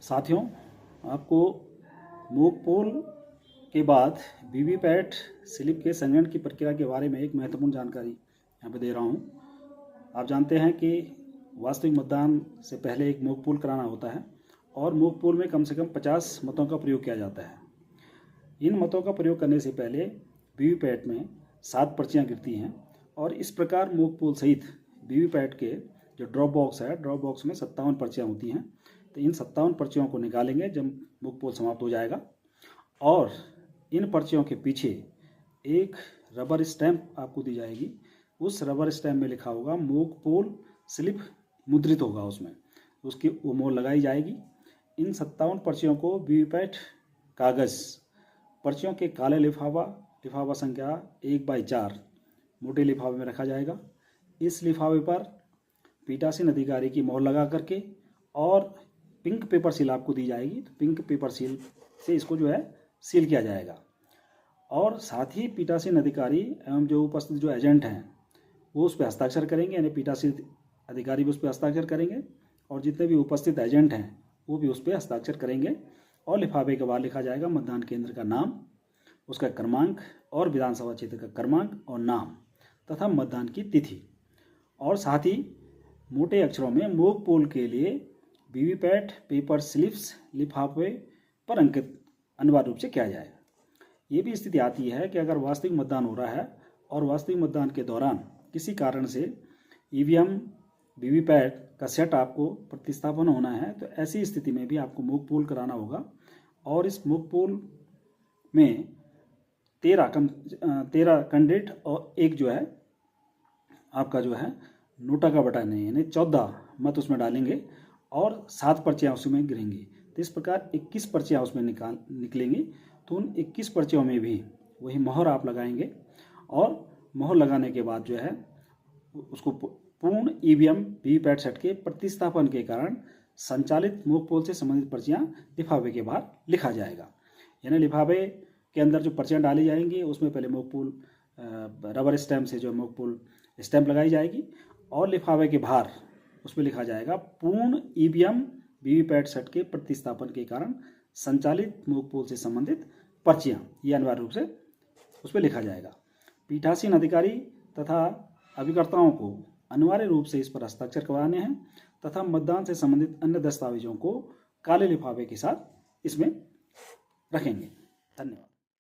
साथियों, आपको mock poll के बाद वीवीपैट स्लिप के संग्रहण की प्रक्रिया के बारे में एक महत्वपूर्ण जानकारी यहाँ पे दे रहा हूँ। आप जानते हैं कि वास्तविक मतदान से पहले एक मोक पोल कराना होता है और मोक पोल में कम से कम 50 मतों का प्रयोग किया जाता है। इन मतों का प्रयोग करने से पहले वीवीपैट में 7 पर्चियाँ गिरती हैं और इस प्रकार मोक पोल सहित वीवीपैट के जो ड्रॉप बॉक्स है, ड्रॉप बॉक्स में 57 पर्चियाँ होती हैं। तो इन 57 पर्चियों को निकालेंगे जब मोक पोल समाप्त हो जाएगा और इन पर्चियों के पीछे एक रबर स्टैंप आपको दी जाएगी। उस रबर स्टैंप में लिखा होगा मोक पोल स्लिप, मुद्रित होगा उसमें, उसकी वो मोहर लगाई जाएगी। इन 57 पर्चियों को वीवीपैट कागज़, पर्चियों के काले लिफाफा संख्या 1/4 मोटे लिफाफे में रखा जाएगा। इस लिफाफे पर पीठासीन अधिकारी की मोहर लगा करके और पिंक पेपर सील आपको दी जाएगी। तो पिंक पेपर सील से इसको सील किया जाएगा और साथ ही पीठासीन अधिकारी एवं जो उपस्थित जो एजेंट हैं वो उस पर हस्ताक्षर करेंगे, यानी पीठासीन अधिकारी भी उस पर हस्ताक्षर करेंगे और जितने भी उपस्थित एजेंट हैं वो भी उस पर हस्ताक्षर करेंगे। और लिफाफे के बाद लिखा जाएगा मतदान केंद्र का नाम, उसका क्रमांक और विधानसभा क्षेत्र का क्रमांक और नाम तथा मतदान की तिथि। और साथ ही मोटे अक्षरों में मोक पोल के लिए वीवीपैट पेपर स्लिप्स लिफाफे पर अंकित अनिवार्य रूप से किया जाए। ये भी स्थिति आती है कि अगर वास्तविक मतदान हो रहा है और वास्तविक मतदान के दौरान किसी कारण से ईवीएम वीवीपैट का सेट आपको प्रतिस्थापन होना है, तो ऐसी स्थिति में भी आपको मोक पोल कराना होगा। और इस मोक पोल में 13 कैंडिडेट और एक आपका नोटा का बटन है, यानी 14 मत उसमें डालेंगे और 7 पर्चियाँ उसमें गिरेंगी। तो इस प्रकार 21 पर्चियाँ उसमें निकलेंगी। तो उन 21 पर्चियों में भी वही मोहर आप लगाएंगे और मोहर लगाने के बाद उसको पूर्ण ईवीएम वीवीपैट सेट के प्रतिस्थापन के कारण संचालित मोक पोल से संबंधित पर्चियाँ लिफाफे के बाहर लिखा जाएगा। यानी लिफाफे के अंदर जो पर्चियाँ डाली जाएंगी उसमें पहले मोक पोल रबर स्टैम्प से मोक पोल स्टैंप लगाई जाएगी और लिफाफे के बाहर उसमें लिखा जाएगा पूर्ण ईवीएम वीवीपैट सेट के प्रतिस्थापन के कारण संचालित मोक पोल से संबंधित पर्चियाँ, ये अनिवार्य रूप से उस पर लिखा जाएगा। पीठासीन अधिकारी तथा अभिकर्ताओं को अनिवार्य रूप से इस पर हस्ताक्षर करवाने हैं तथा मतदान से संबंधित अन्य दस्तावेजों को काले लिफाफे के साथ इसमें रखेंगे। धन्यवाद।